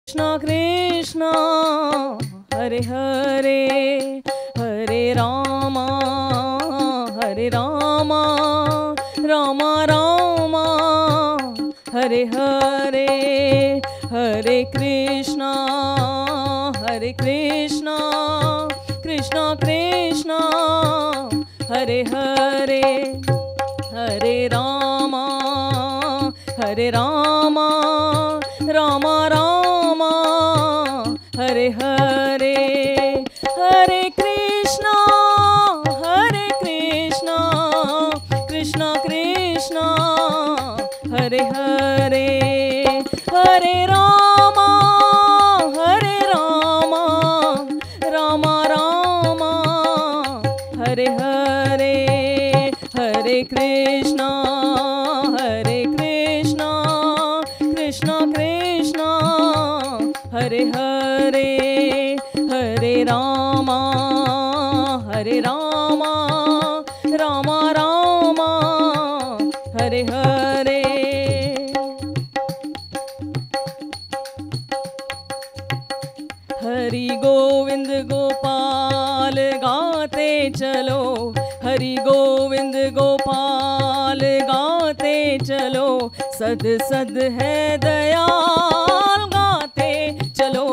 Krishna Krishna Hare Hare Hare Rama Hare Rama Rama Rama Hare Hare Hare Krishna Krishna Krishna Hare Hare Hare Rama Rama Rama Hare Hare Hare Krishna Krishna Krishna Hare Hare Hare Rama Rama Rama Hare Hare Hare Krishna Krishna Krishna Hare Hare Hare Rama Rama Rama Hare Hare Hari Govind Gopal gaate chalo Hari Govind Gopal gaate chalo सद सद है दयाल गाते चलो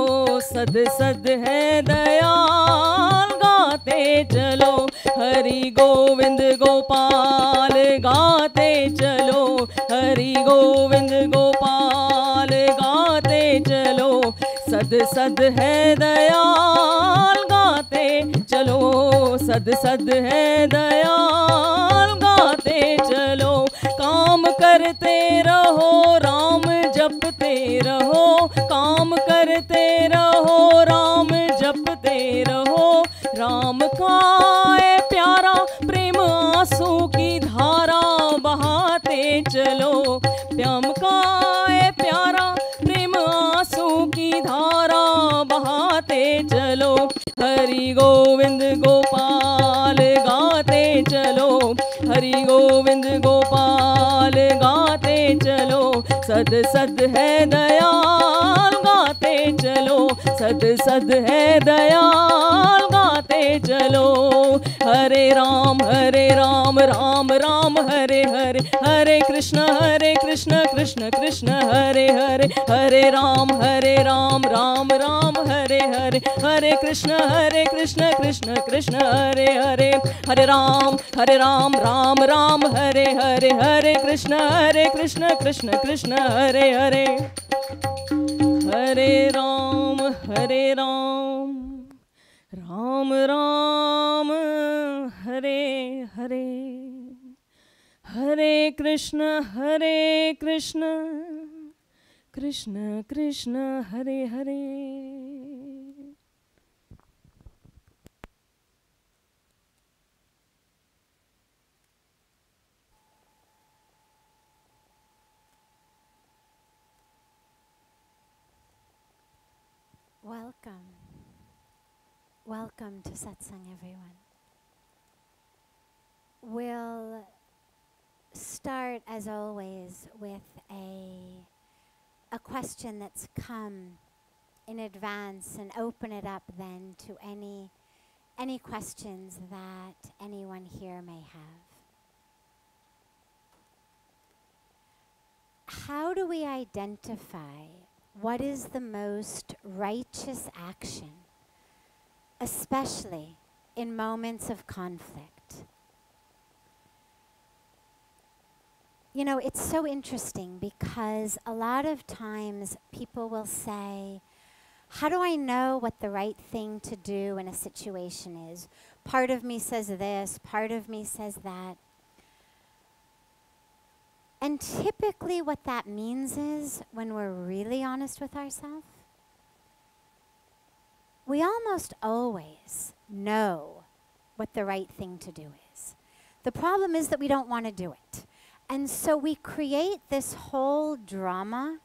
सद सद है दयाल गाते चलो हरि गोविंद गोपाल गाते चलो हरि गोविंद गोपाल गाते चलो सद सद है दयाल गाते चलो सद सद है दयाल गाते चलो काम करते रहो राम जपते रहो काम करते रहो राम जपते रहो राम का है प्यारा प्रेम आंसू की धारा बहाते चलो प्याम का है प्यारा प्रेम आंसू की धारा बहाते चलो हरि गोविंद गोपाल गाते चलो हरि गोविंद गोपाल गाते चलो सद सद है दयाल गाते चलो सद सद है दयाल गाते चलो हरे Ram Ram Ram Hare Hare Hare Krishna Krishna Krishna Hare Hare Hare Ram Ram Ram Hare Hare Hare Krishna Krishna Krishna Hare Hare Hare Ram Ram Ram Hare Hare Hare Krishna Krishna Krishna Hare Hare Hare Ram Ram Ram Hare Hare Hare Krishna Krishna Krishna Hare Hare Welcome to Satsang, everyone. We'll start, as always, with a question that's come in advance and open it up then to any questions that anyone here may have. How do we identify what is the most righteous action, especially in moments of conflict? You know, it's so interesting because a lot of times people will say, how do I know what the right thing to do in a situation is? Part of me says this, part of me says that. And typically what that means is, when we're really honest with ourselves, we almost always know what the right thing to do is. The problem is that we don't want to do it. And so we create this whole drama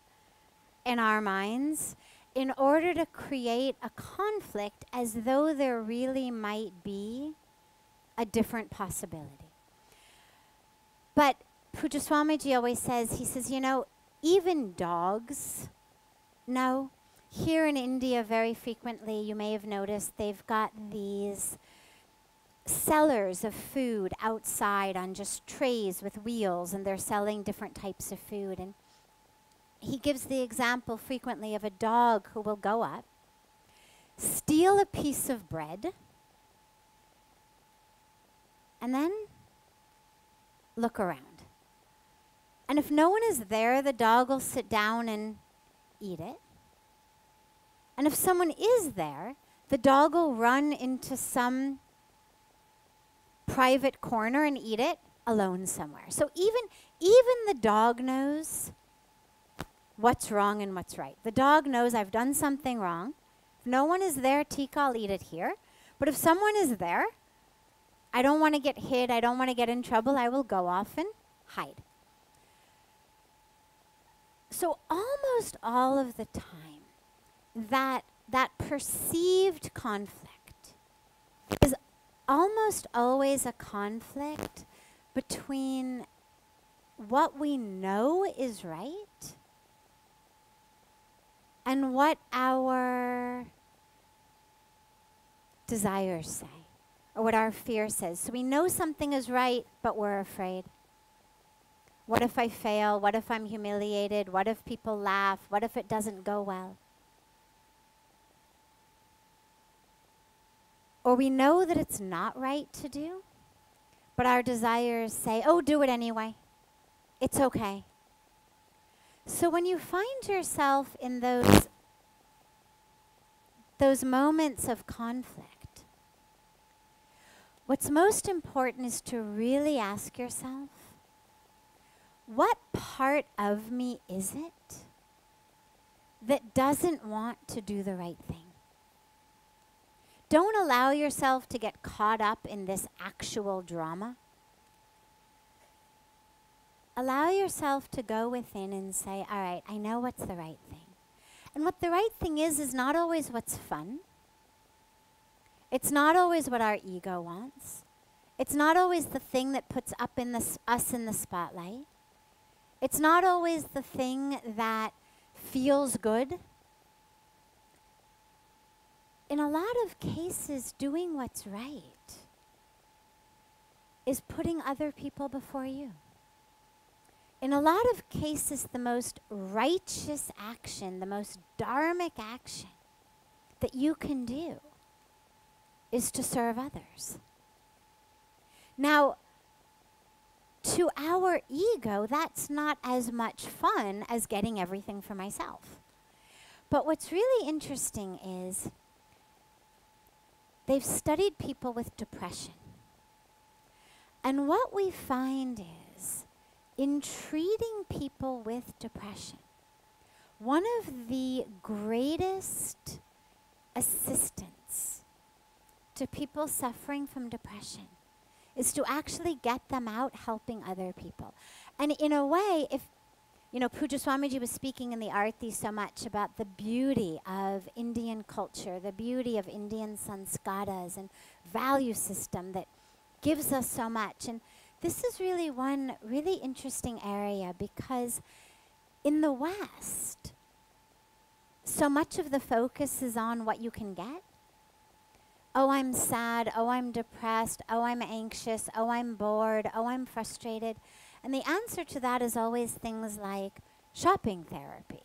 in our minds in order to create a conflict as though there really might be a different possibility. But Puja Swamiji always says, he says, you know, even dogs know Here in India, very frequently, you may have noticed, they've got these sellers of food outside on just trays with wheels, and they're selling different types of food. And he gives the example frequently of a dog who will go up, steal a piece of bread, and then look around. And if no one is there, the dog will sit down and eat it. And if someone is there, the dog will run into some private corner and eat it alone somewhere. So even the dog knows what's wrong and what's right. The dog knows I've done something wrong. If no one is there, Tika, I'll eat it here. But if someone is there, I don't want to get hit, I don't want to get in trouble, I will go off and hide. So almost all of the time, that perceived conflict is almost always a conflict between what we know is right and what our desires say, or what our fear says. So we know something is right, but we're afraid. What if I fail? What if I'm humiliated? What if people laugh? What if it doesn't go well? Or we know that it's not right to do, but our desires say, oh, do it anyway. It's okay. So when you find yourself in those moments of conflict, what's most important is to really ask yourself, what part of me is it that doesn't want to do the right thing? Don't allow yourself to get caught up in this actual drama. Allow yourself to go within and say, all right, I know what's the right thing. And what the right thing is not always what's fun. It's not always what our ego wants. It's not always the thing that puts up in us in the spotlight. It's not always the thing that feels good. In a lot of cases, doing what's right is putting other people before you. In a lot of cases, the most righteous action, the most dharmic action that you can do is to serve others. Now, to our ego, that's not as much fun as getting everything for myself. But what's really interesting is they've studied people with depression. And what we find is, in treating people with depression, one of the greatest assistance to people suffering from depression is to actually get them out helping other people. And in a way, if, Pujya Swamiji was speaking in the Aarti so much about the beauty of Indian culture, the beauty of Indian sanskaras and value system that gives us so much. And this is really one really interesting area, because in the West, so much of the focus is on what you can get. Oh, I'm sad. Oh, I'm depressed. Oh, I'm anxious. Oh, I'm bored. Oh, I'm frustrated. And the answer to that is always things like shopping therapy,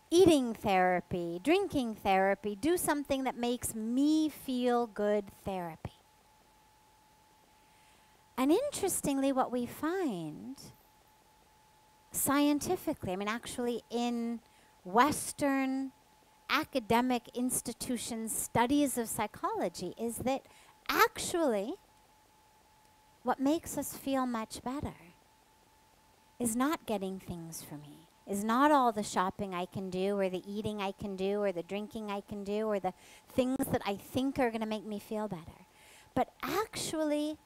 eating therapy, drinking therapy, do something that makes me feel good therapy. And interestingly, what we find scientifically, actually in Western academic institutions' studies of psychology, is that actually what makes us feel much better is not getting things for me, is not all the shopping I can do, or the eating I can do, or the drinking I can do, or the things that I think are going to make me feel better. But actually,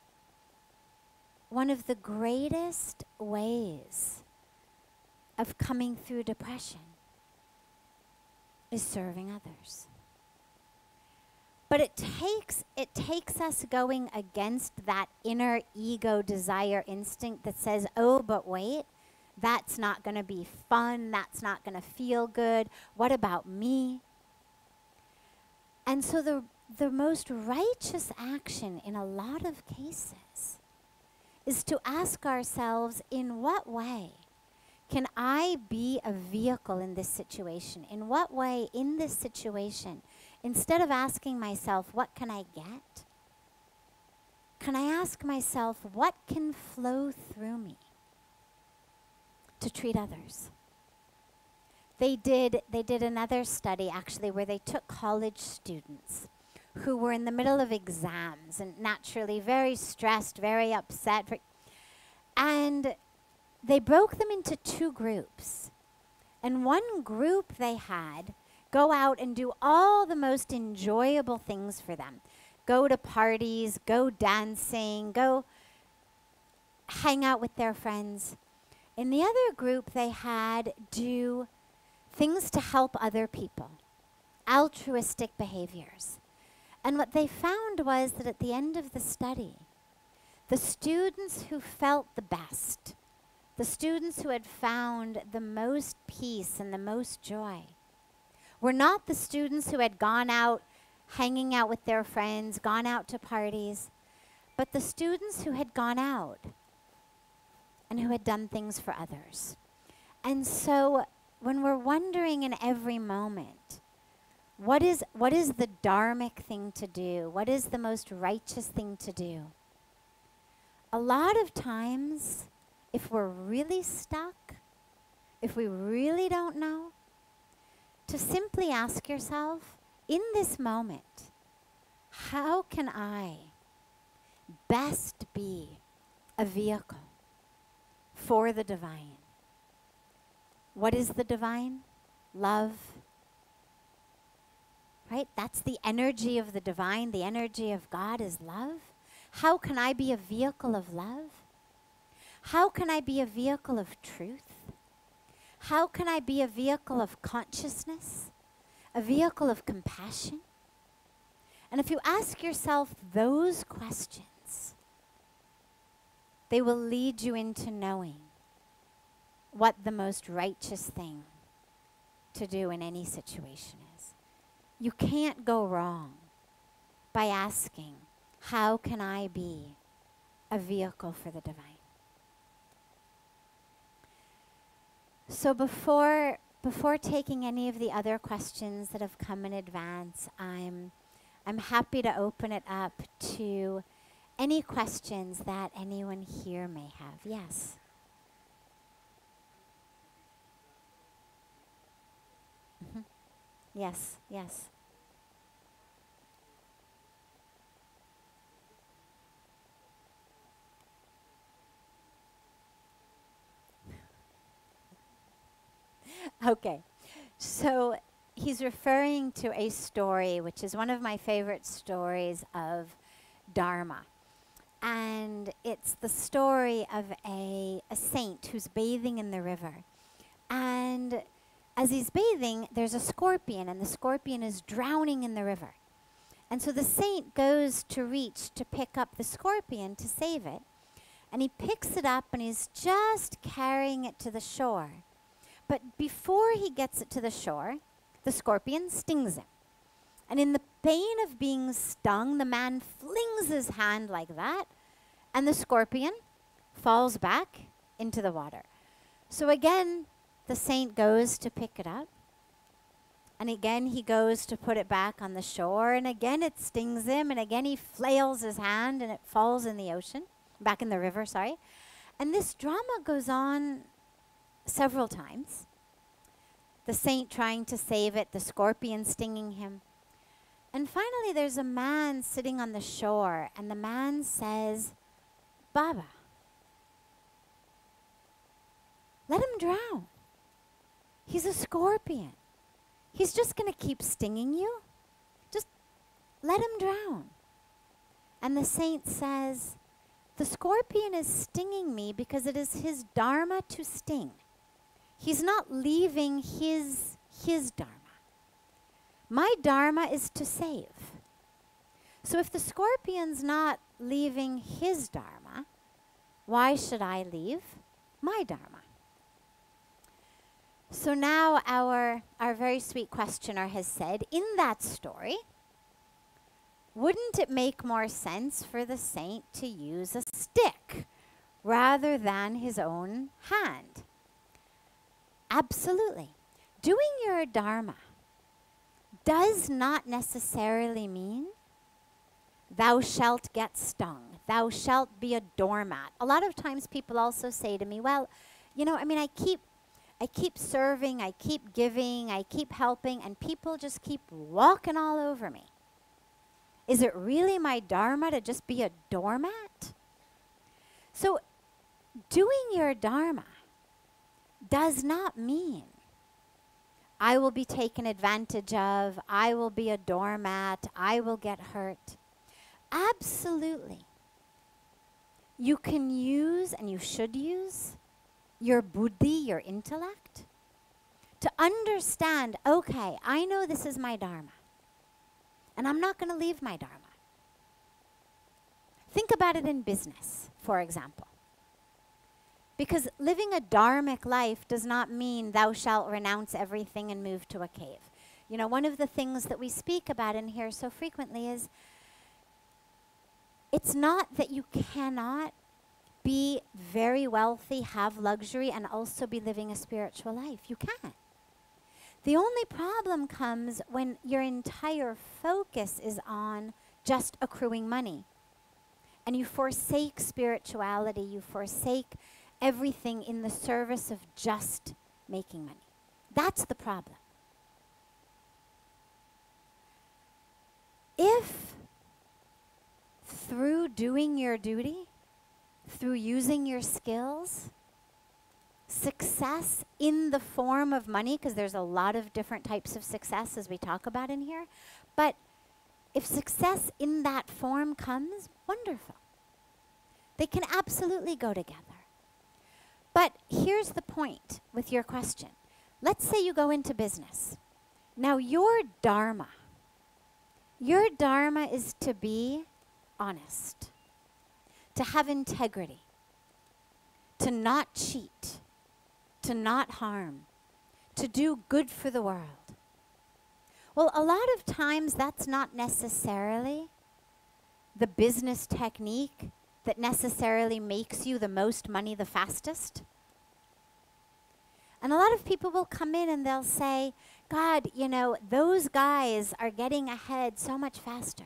one of the greatest ways of coming through depression is serving others. But it takes us going against that inner ego desire instinct that says, oh, but wait, That's not going to be fun. That's not going to feel good. What about me? And so the most righteous action in a lot of cases is to ask ourselves, in what way can I be a vehicle in this situation? In what way in this situation, instead of asking myself, what can I get? Can I ask myself, what can flow through me to treat others? They did another study actually where they took college students who were in the middle of exams and naturally very stressed, very upset. And they broke them into two groups. And one group they had go out and do all the most enjoyable things for them. Go to parties, go dancing, go hang out with their friends. In the other group, they had do things to help other people, altruistic behaviors. And what they found was that at the end of the study, the students who felt the best, the students who had found the most peace and the most joy, were not the students who had gone out hanging out with their friends, gone out to parties, but the students who had gone out and who had done things for others. And so when we're wondering in every moment, what is the dharmic thing to do? What is the most righteous thing to do? A lot of times, if we're really stuck, if we really don't know, to simply ask yourself, in this moment, how can I best be a vehicle for the divine? What is the divine? Love. Right? That's the energy of the divine. The energy of God is love. How can I be a vehicle of love? How can I be a vehicle of truth? How can I be a vehicle of consciousness? A vehicle of compassion? And if you ask yourself those questions, they will lead you into knowing what the most righteous thing to do in any situation is. You can't go wrong by asking, how can I be a vehicle for the divine? So before taking any of the other questions that have come in advance, I'm happy to open it up to any questions that anyone here may have. Yes. Mm-hmm. Yes, yes. Okay, so he's referring to a story, which is one of my favorite stories of Dharma. And it's the story of a saint who's bathing in the river. And as he's bathing, there's a scorpion, and the scorpion is drowning in the river. And so the saint goes to reach to pick up the scorpion to save it. And he picks it up, and he's just carrying it to the shore. But before he gets it to the shore, the scorpion stings him. And in the pain of being stung, the man flings his hand like that, and the scorpion falls back into the water. So again, the saint goes to pick it up, and again he goes to put it back on the shore, and again it stings him, and again he flails his hand, and it falls in the ocean, back in the river, sorry. And this drama goes on several times. The saint trying to save it, the scorpion stinging him. And finally there's a man sitting on the shore, and the man says, "Baba, let him drown. He's a scorpion. He's just going to keep stinging you. Just let him drown." And the saint says, "The scorpion is stinging me because it is his dharma to sting. He's not leaving his dharma. My dharma is to save. So if the scorpion's not leaving his dharma, why should I leave my dharma?" So now our very sweet questioner has said, in that story, wouldn't it make more sense for the saint to use a stick rather than his own hand? Absolutely. Doing your dharma does not necessarily mean thou shalt get stung, thou shalt be a doormat. A lot of times people also say to me, well, you know, I mean, I keep serving, I keep giving, I keep helping, and people just keep walking all over me. Is it really my dharma to just be a doormat? So doing your dharma does not mean I will be taken advantage of, I will be a doormat, I will get hurt. Absolutely. You can use, and you should use, your buddhi, your intellect, to understand, okay, I know this is my dharma, and I'm not going to leave my dharma. Think about it in business, for example. Because living a dharmic life does not mean thou shalt renounce everything and move to a cave. You know, one of the things that we speak about in here so frequently is it's not that you cannot be very wealthy, have luxury, and also be living a spiritual life. You can. The only problem comes when your entire focus is on just accruing money. And you forsake spirituality, you forsake everything in the service of just making money. That's the problem. If through doing your duty, through using your skills, success in the form of money, because there's a lot of different types of success as we talk about in here, but if success in that form comes, wonderful. They can absolutely go together. But here's the point with your question. Let's say you go into business. Now your dharma is to be honest, to have integrity, to not cheat, to not harm, to do good for the world. Well, a lot of times that's not necessarily the business technique that necessarily makes you the most money the fastest. And a lot of people will come in and they'll say, God, you know, those guys are getting ahead so much faster.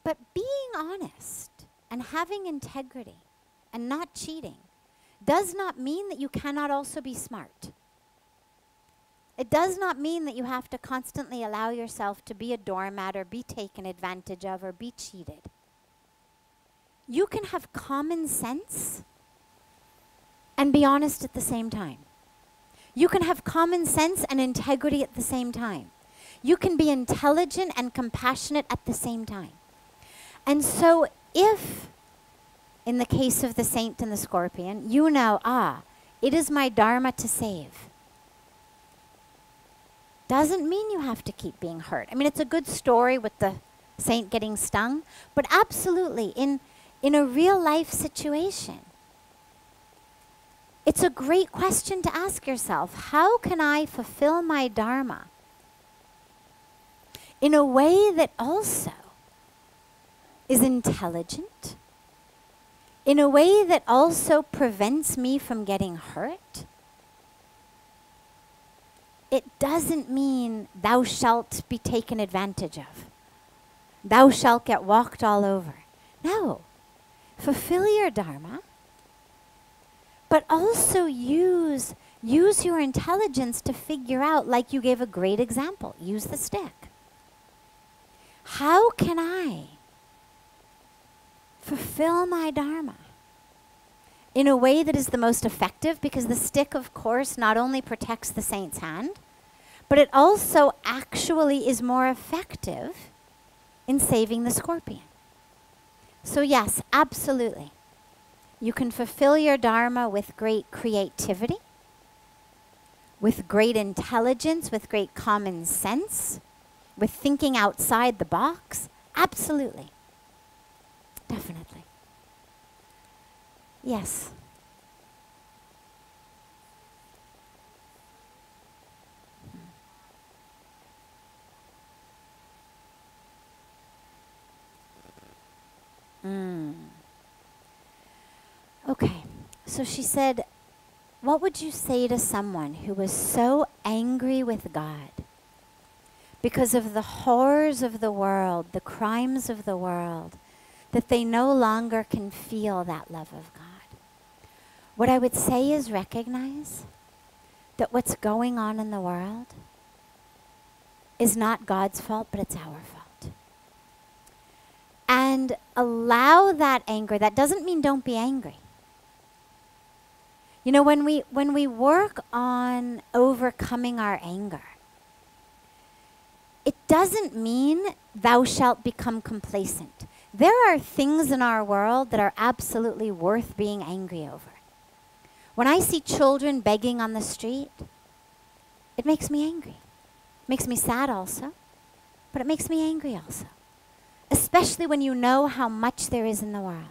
But being honest and having integrity and not cheating does not mean that you cannot also be smart. It does not mean that you have to constantly allow yourself to be a doormat or be taken advantage of or be cheated. You can have common sense and be honest at the same time. You can have common sense and integrity at the same time. You can be intelligent and compassionate at the same time. And so if, in the case of the saint and the scorpion, you know, it is my dharma to save, doesn't mean you have to keep being hurt. I mean, it's a good story with the saint getting stung, but absolutely, in a real life situation, it's a great question to ask yourself. How can I fulfill my dharma in a way that also is intelligent, in a way that also prevents me from getting hurt? It doesn't mean thou shalt be taken advantage of. Thou shalt get walked all over. No. Fulfill your dharma, but also use your intelligence to figure out, like you gave a great example, use the stick. How can I fulfill my dharma in a way that is the most effective? Because the stick, of course, not only protects the saint's hand, but it also actually is more effective in saving the scorpion. So yes, absolutely. You can fulfill your dharma with great creativity, with great intelligence, with great common sense, with thinking outside the box. Absolutely. Definitely. Yes. Okay, so she said, what would you say to someone who was so angry with God because of the horrors of the world, the crimes of the world, that they no longer can feel that love of God? What I would say is recognize that what's going on in the world is not God's fault, but it's our fault. And allow that anger. That doesn't mean don't be angry. You know, when we work on overcoming our anger, it doesn't mean thou shalt become complacent. There are things in our world that are absolutely worth being angry over. When I see children begging on the street, it makes me angry. It makes me sad also, but it makes me angry also. Especially when you know how much there is in the world.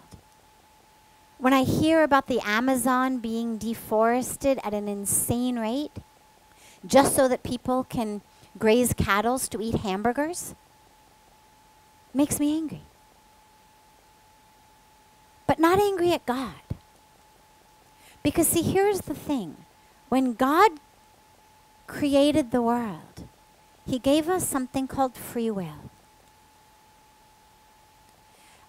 When I hear about the Amazon being deforested at an insane rate, just so that people can graze cattle to eat hamburgers, it makes me angry. But not angry at God. Because see, here's the thing. When God created the world, He gave us something called free will.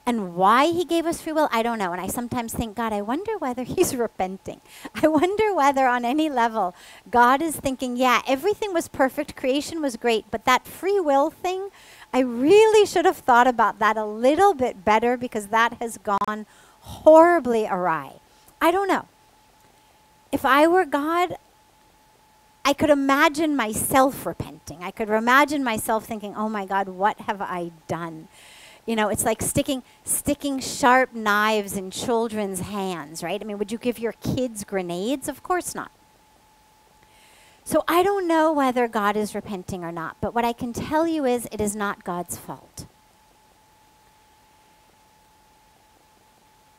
And why He gave us free will, I don't know. And I sometimes think, God, I wonder whether He's repenting. I wonder whether on any level God is thinking, yeah, everything was perfect, creation was great, but that free will thing, I really should have thought about that a little bit better because that has gone horribly awry. I don't know. If I were God, I could imagine myself repenting. I could imagine myself thinking, oh my God, what have I done? You know, it's like sticking sharp knives in children's hands, right? I mean, would you give your kids grenades? Of course not. So I don't know whether God is repenting or not, but what I can tell you is it is not God's fault.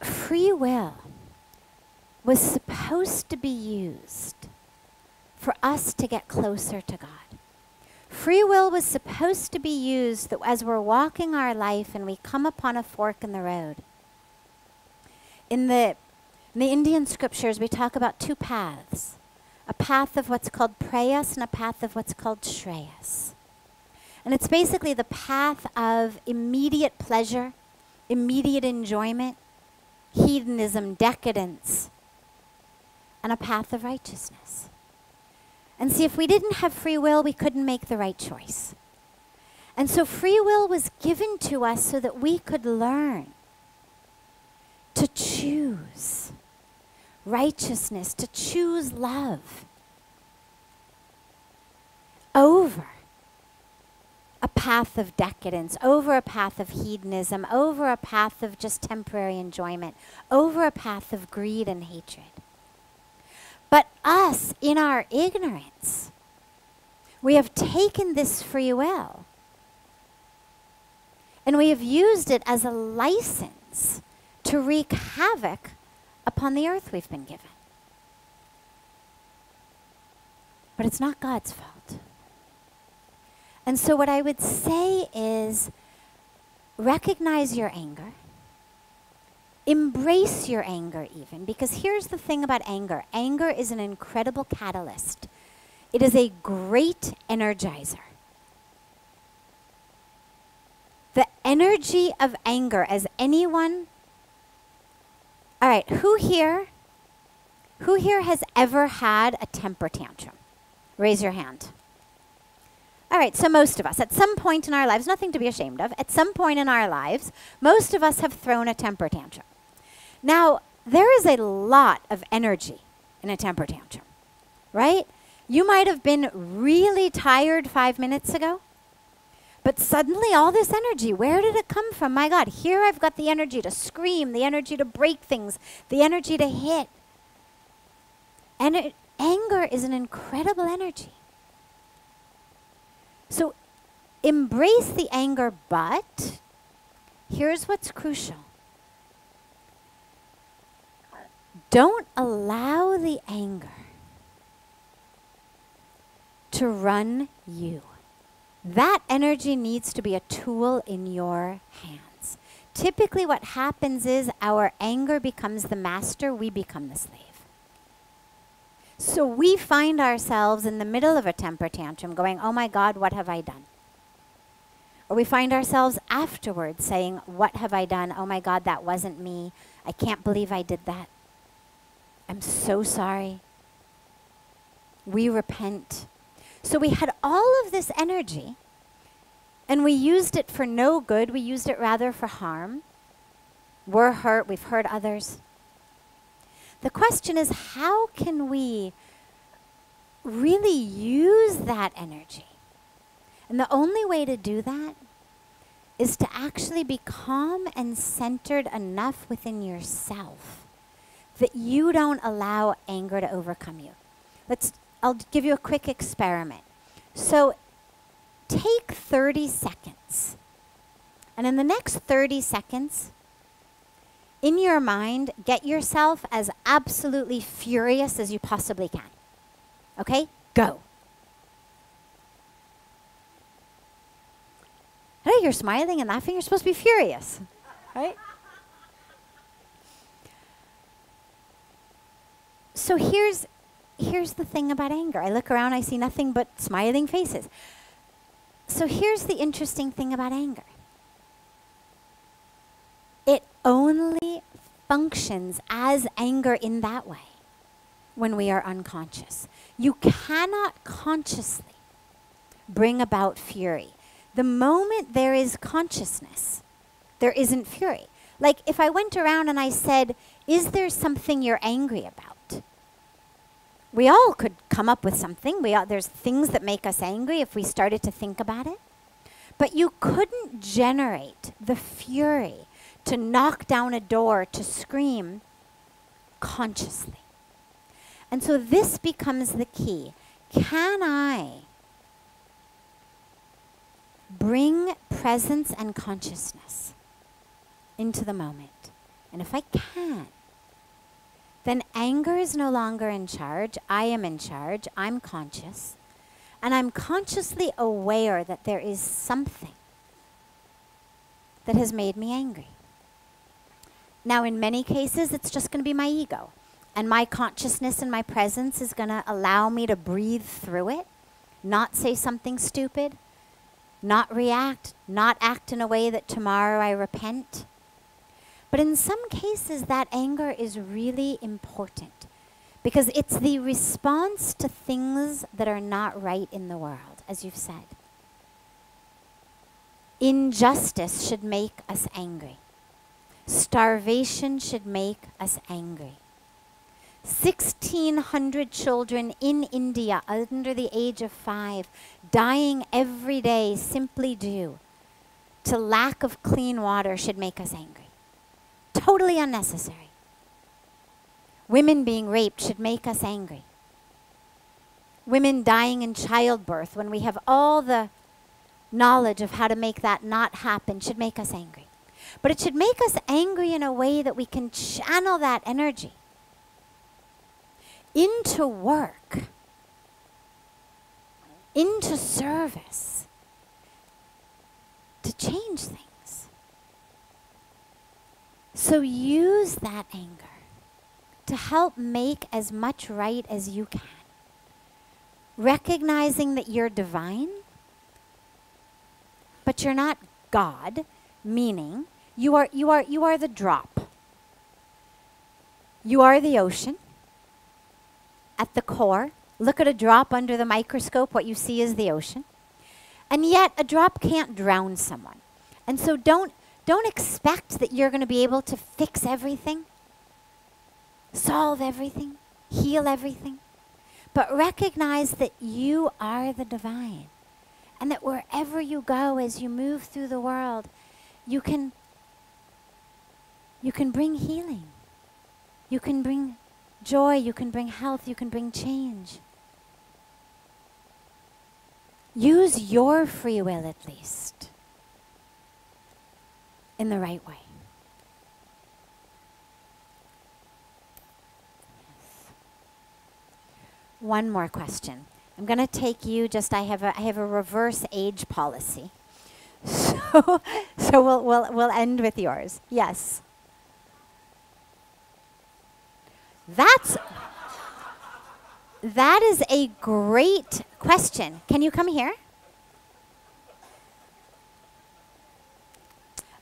Free will was supposed to be used for us to get closer to God. Free will was supposed to be used that as we're walking our life and we come upon a fork in the road. In the Indian scriptures, we talk about two paths. A path of what's called prayas and a path of what's called shreyas. And it's basically the path of immediate pleasure, immediate enjoyment, hedonism, decadence, and a path of righteousness. And see, if we didn't have free will, we couldn't make the right choice. And so free will was given to us so that we could learn to choose righteousness, to choose love over a path of decadence, over a path of hedonism, over a path of just temporary enjoyment, over a path of greed and hatred. But us, in our ignorance, we have taken this free will and we have used it as a license to wreak havoc upon the earth we've been given. But it's not God's fault. And so what I would say is recognize your anger. Embrace your anger even, because here's the thing about anger. Anger is an incredible catalyst. It is a great energizer. The energy of anger, as anyone... All right, who here has ever had a temper tantrum? Raise your hand. All right, so most of us, at some point in our lives, nothing to be ashamed of, at some point in our lives, most of us have thrown a temper tantrum. Now, there is a lot of energy in a temper tantrum, right? You might have been really tired 5 minutes ago, but suddenly all this energy, where did it come from? My God, here I've got the energy to scream, the energy to break things, the energy to hit. And anger is an incredible energy. So embrace the anger, but here's what's crucial. Don't allow the anger to run you. That energy needs to be a tool in your hands typically what happens is our anger becomes the master, we become the slave. So we find ourselves in the middle of a temper tantrum going, oh my God, what have I done? Or we find ourselves afterwards saying, what have I done? Oh my God, that wasn't me. I can't believe I did that. I'm so sorry. We repent. So we had all of this energy, and we used it for no good. We used it rather for harm. We're hurt. We've hurt others. The question is, how can we really use that energy? And the only way to do that is to actually be calm and centered enough within yourself that you don't allow anger to overcome you. I'll give you a quick experiment. So take 30 seconds. And in the next 30 seconds, in your mind, get yourself as absolutely furious as you possibly can. Okay? Go. Hey, you're smiling and laughing. You're supposed to be furious, right? So here's the thing about anger. I look around, I see nothing but smiling faces. So here's the interesting thing about anger. It only functions as anger in that way when we are unconscious. You cannot consciously bring about fury. The moment there is consciousness, there isn't fury. Like if I went around and I said, is there something you're angry about? We all could come up with something. There's things that make us angry if we started to think about it. But you couldn't generate the fury to knock down a door, to scream consciously. And so this becomes the key. Can I bring presence and consciousness into the moment? And if I can, then anger is no longer in charge. I am in charge. I'm conscious. And I'm consciously aware that there is something that has made me angry. Now, in many cases, it's just going to be my ego. And my consciousness and my presence is going to allow me to breathe through it, not say something stupid, not react, not act in a way that tomorrow I repent. But in some cases, that anger is really important because it's the response to things that are not right in the world, as you've said. Injustice should make us angry. Starvation should make us angry. 1,600 children in India under the age of 5 dying every day simply due to lack of clean water should make us angry. Totally unnecessary. Women being raped should make us angry. Women dying in childbirth when we have all the knowledge of how to make that not happen should make us angry. But it should make us angry in a way that we can channel that energy into work, into service, to change things. So use that anger to help make as much right as you can. Recognizing that you're divine, but you're not God, meaning you are the drop. You are the ocean. At the core, look at a drop under the microscope, what you see is the ocean. And yet a drop can't drown someone. And so don't expect that you're going to be able to fix everything, solve everything, heal everything. But recognize that you are the divine. And that wherever you go, as you move through the world, you can bring healing. You can bring joy, you can bring health, you can bring change. Use your free will at least in the right way. Yes. One more question. I'm going to take you I have a reverse age policy. So we'll end with yours. Yes. That is a great question. Can you come here?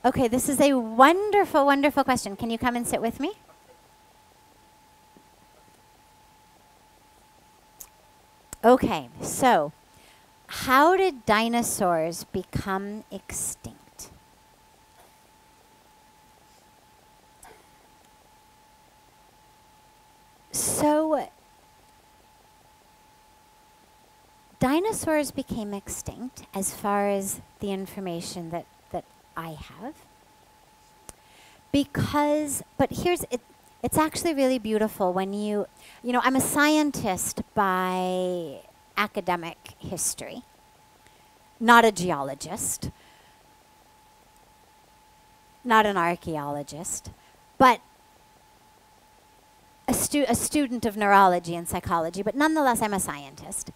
Okay, this is a wonderful, wonderful question. Can you come and sit with me? Okay, so how did dinosaurs become extinct? So dinosaurs became extinct, as far as the information that I have, because, but here's it. It's actually really beautiful when you know, I'm a scientist by academic history, not a geologist, not an archaeologist, but a student of neurology and psychology, but nonetheless I'm a scientist.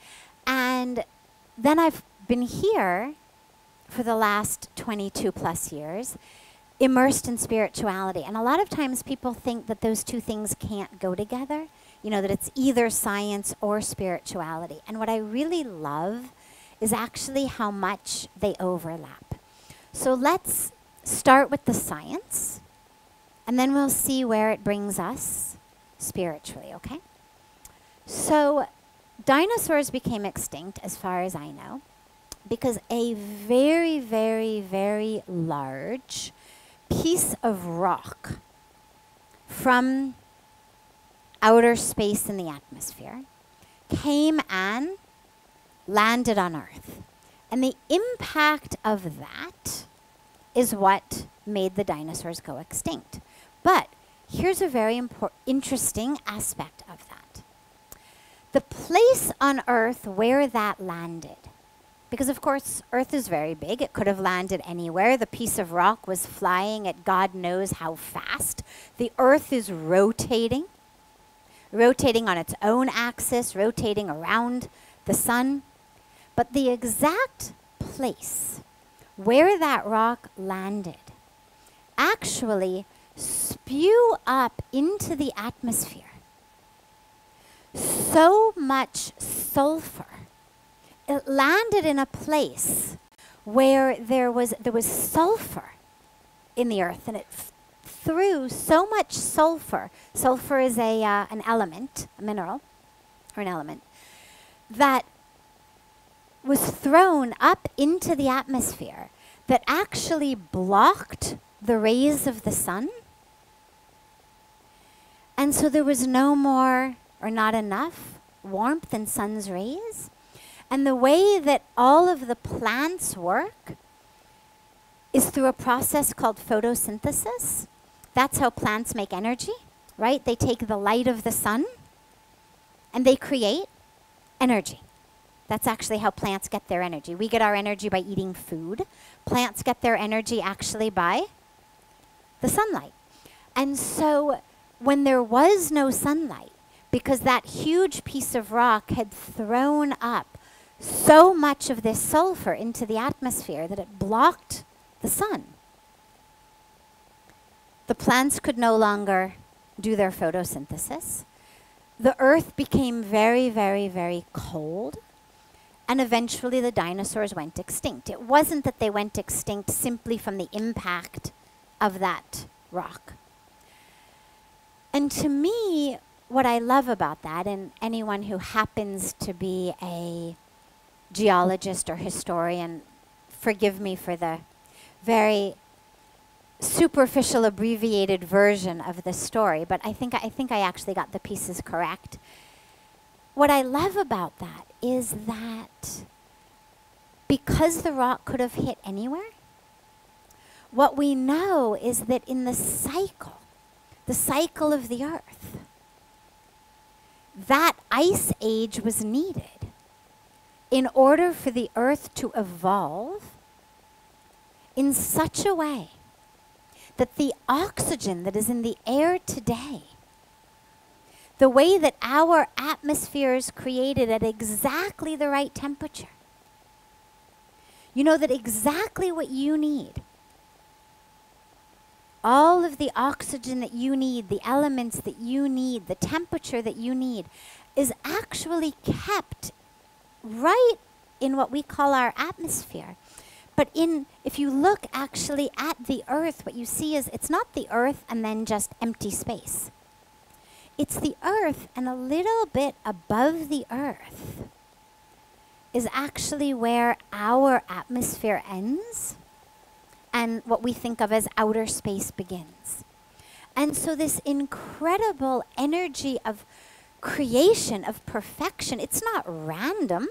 And then I've been here for the last 22 plus years, immersed in spirituality. And a lot of times people think that those two things can't go together, you know, that it's either science or spirituality. And what I really love is actually how much they overlap. So let's start with the science, and then we'll see where it brings us spiritually, okay? So dinosaurs became extinct, as far as I know, because a very, very, very large piece of rock from outer space in the atmosphere came and landed on Earth. And the impact of that is what made the dinosaurs go extinct. But here's a very interesting aspect of that. The place on Earth where that landed, because of course Earth is very big, it could have landed anywhere. The piece of rock was flying at God knows how fast. The Earth is rotating on its own axis, rotating around the sun. But the exact place where that rock landed actually spew up into the atmosphere so much sulfur. It landed in a place where there was sulfur in the earth, and it threw so much sulfur. Sulfur is an element, a mineral, or an element, that was thrown up into the atmosphere that actually blocked the rays of the sun. And so there was no more, or not enough, warmth in sun's rays. And the way that all of the plants work is through a process called photosynthesis. That's how plants make energy, right? They take the light of the sun and they create energy. That's actually how plants get their energy. We get our energy by eating food. Plants get their energy actually by the sunlight. And so when there was no sunlight, because that huge piece of rock had thrown up so much of this sulfur into the atmosphere that it blocked the sun, the plants could no longer do their photosynthesis. The earth became very, very, very cold. And eventually the dinosaurs went extinct. It wasn't that they went extinct simply from the impact of that rock. And to me, what I love about that, and anyone who happens to be a geologist or historian, forgive me for the very superficial abbreviated version of the story, but I think I actually got the pieces correct. What I love about that is that because the rock could have hit anywhere, what we know is that in the cycle of the earth, that ice age was needed in order for the earth to evolve in such a way that the oxygen that is in the air today, the way that our atmosphere is created at exactly the right temperature, you know that exactly what you need, all of the oxygen that you need, the elements that you need, the temperature that you need, is actually kept right in what we call our atmosphere. But if you look actually at the earth, what you see is it's not the earth and then just empty space. It's the earth, and a little bit above the earth is actually where our atmosphere ends and what we think of as outer space begins. And so this incredible energy of creation, of perfection, it's not random.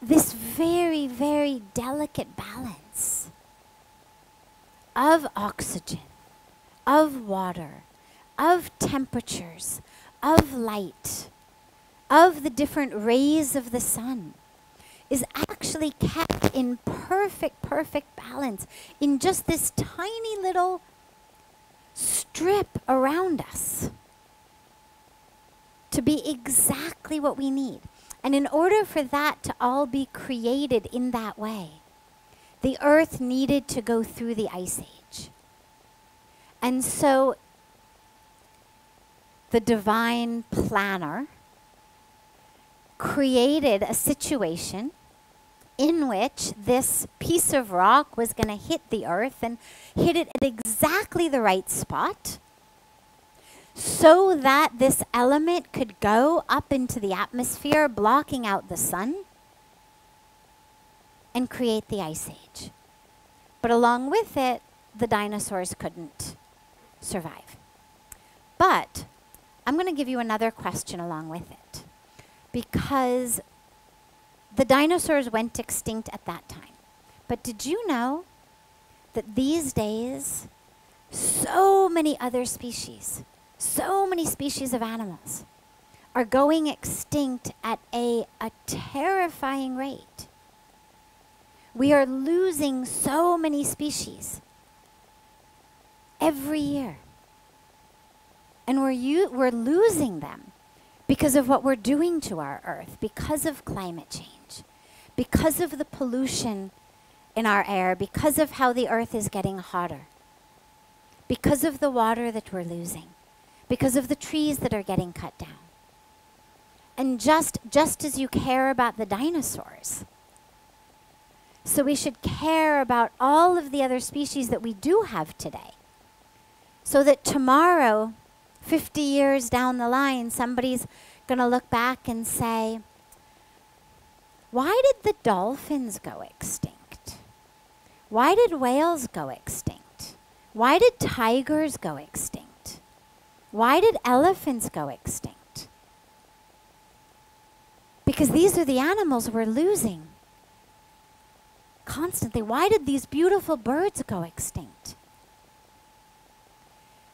This very, very delicate balance of oxygen, of water, of temperatures, of light, of the different rays of the sun is actually kept in perfect, perfect balance in just this tiny little strip around us to be exactly what we need. And in order for that to all be created in that way, the earth needed to go through the ice age. And so the divine planner created a situation in which this piece of rock was going to hit the earth and hit it at exactly the right spot, so that this element could go up into the atmosphere, blocking out the sun, and create the ice age. But along with it, the dinosaurs couldn't survive. But I'm going to give you another question along with it, because the dinosaurs went extinct at that time. But did you know that these days, so many other species, so many species of animals are going extinct at a terrifying rate? We are losing so many species every year. And we're losing them because of what we're doing to our earth, because of climate change, because of the pollution in our air, because of how the earth is getting hotter, because of the water that we're losing, because of the trees that are getting cut down. And just as you care about the dinosaurs, so we should care about all of the other species that we do have today, so that tomorrow, 50 years down the line, somebody's going to look back and say, why did the dolphins go extinct? Why did whales go extinct? Why did tigers go extinct? Why did elephants go extinct? Because these are the animals we're losing constantly. Why did these beautiful birds go extinct?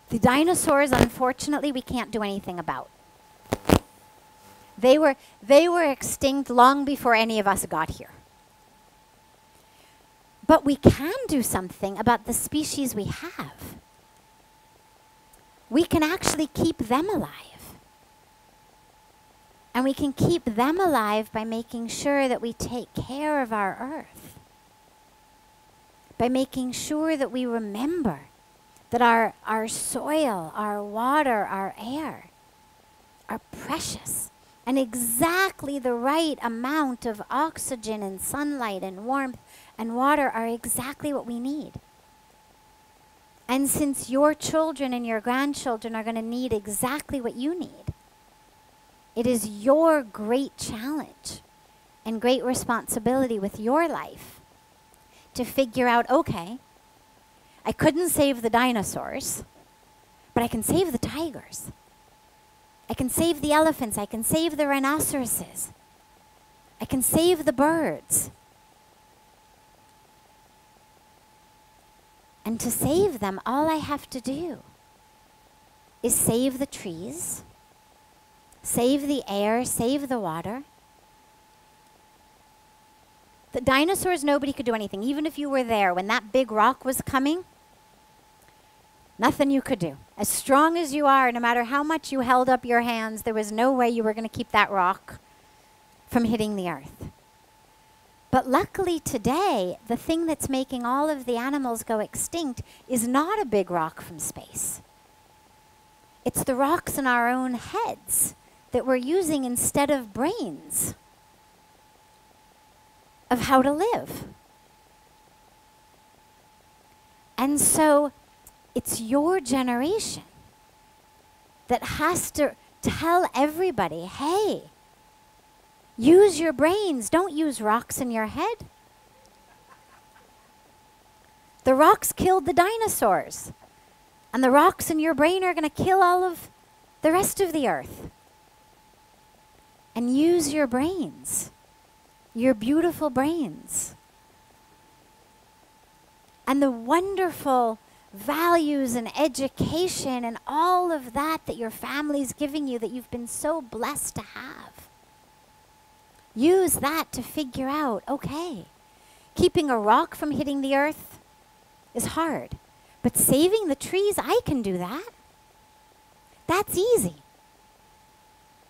The dinosaurs, unfortunately, we can't do anything about. They were extinct long before any of us got here. But we can do something about the species we have. We can actually keep them alive. And we can keep them alive by making sure that we take care of our earth. By making sure that we remember that our soil, our water, our air are precious, and exactly the right amount of oxygen and sunlight and warmth and water are exactly what we need. And since your children and your grandchildren are going to need exactly what you need, it is your great challenge and great responsibility with your life to figure out, okay, I couldn't save the dinosaurs, but I can save the tigers. I can save the elephants. I can save the rhinoceroses. I can save the birds. And to save them, all I have to do is save the trees, save the air, save the water. The dinosaurs, nobody could do anything. Even if you were there when that big rock was coming, nothing you could do. As strong as you are, no matter how much you held up your hands, there was no way you were going to keep that rock from hitting the earth. But luckily today, the thing that's making all of the animals go extinct is not a big rock from space. It's the rocks in our own heads that we're using instead of brains of how to live. And so it's your generation that has to tell everybody, hey, use your brains. Don't use rocks in your head. The rocks killed the dinosaurs. And the rocks in your brain are going to kill all of the rest of the earth. And use your brains. Your beautiful brains. And the wonderful values and education and all of that that your family's giving you that you've been so blessed to have. Use that to figure out, okay, keeping a rock from hitting the earth is hard. But saving the trees, I can do that. That's easy.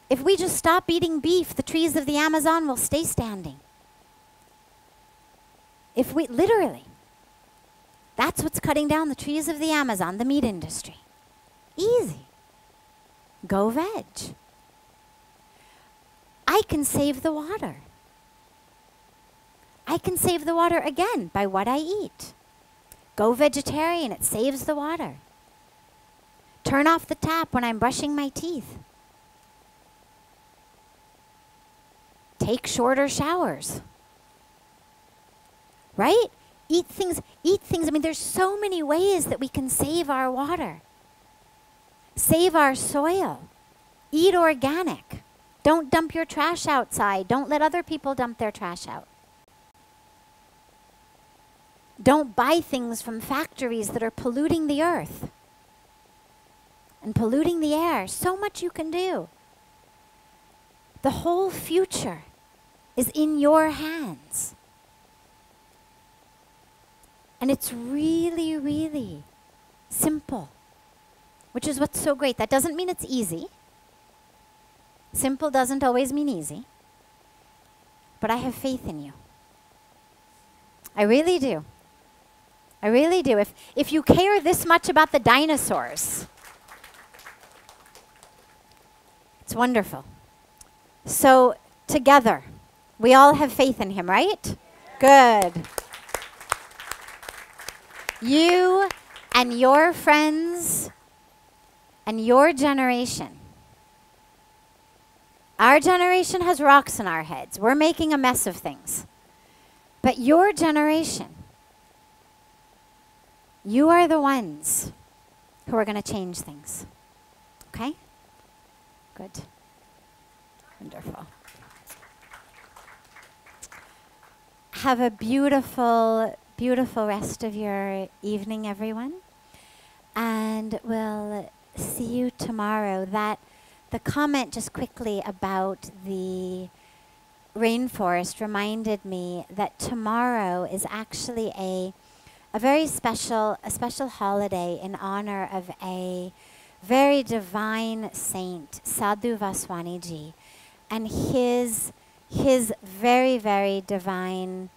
If we just stop eating beef, the trees of the Amazon will stay standing. If we, literally, that's what's cutting down the trees of the Amazon, the meat industry. Easy. Go veg. I can save the water. I can save the water again by what I eat. Go vegetarian, it saves the water. Turn off the tap when I'm brushing my teeth. Take shorter showers. Right? Eat things. I mean, there's so many ways that we can save our water. Save our soil. Eat organic. Don't dump your trash outside. Don't let other people dump their trash out. Don't buy things from factories that are polluting the earth and polluting the air. So much you can do. The whole future is in your hands. And it's really, really simple, which is what's so great. That doesn't mean it's easy. Simple doesn't always mean easy. But I have faith in you. I really do. I really do. If you care this much about the dinosaurs, it's wonderful. So together, we all have faith in him, right? Good. You and your friends and your generation. Our generation has rocks in our heads. We're making a mess of things. But your generation, you are the ones who are going to change things. Okay? Good. Wonderful. Have a beautiful, beautiful rest of your evening, everyone. And we'll see you tomorrow. The comment just quickly about the rainforest reminded me that tomorrow is actually a very special holiday in honor of a very divine saint, Sadhu Vaswaniji, and his very, very divine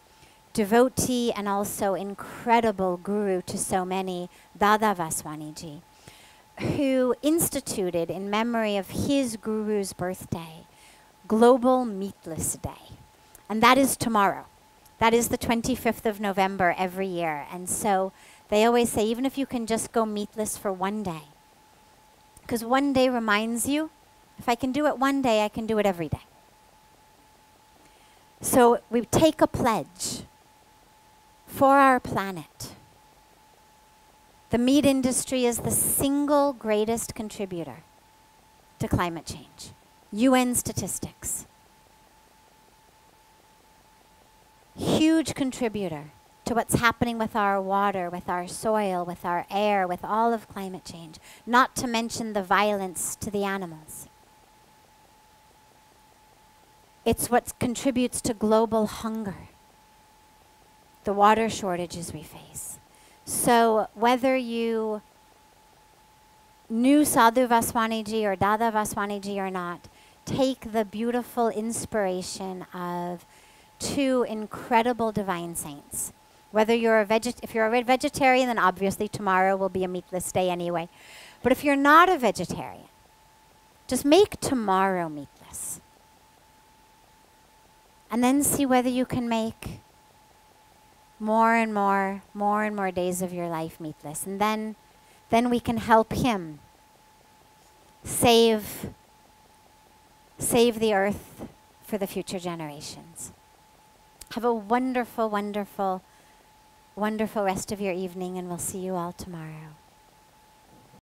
devotee and also incredible guru to so many, Dada Vaswaniji, who instituted in memory of his guru's birthday, Global Meatless Day. And that is tomorrow. That is the 25th of November every year. And so they always say, even if you can just go meatless for one day, because one day reminds you, if I can do it one day, I can do it every day. So we take a pledge for our planet. The meat industry is the single greatest contributor to climate change. UN statistics. Huge contributor to what's happening with our water, with our soil, with our air, with all of climate change. Not to mention the violence to the animals. It's what contributes to global hunger, the water shortages we face. So whether you knew Sadhu Vaswaniji or Dada Vaswaniji or not, take the beautiful inspiration of two incredible divine saints. Whether you're if you're a vegetarian, then obviously tomorrow will be a meatless day anyway. But if you're not a vegetarian, just make tomorrow meatless. And then see whether you can make more and more days of your life meatless. And then we can help him save the earth for the future generations. Have a wonderful, wonderful, wonderful rest of your evening, and we'll see you all tomorrow.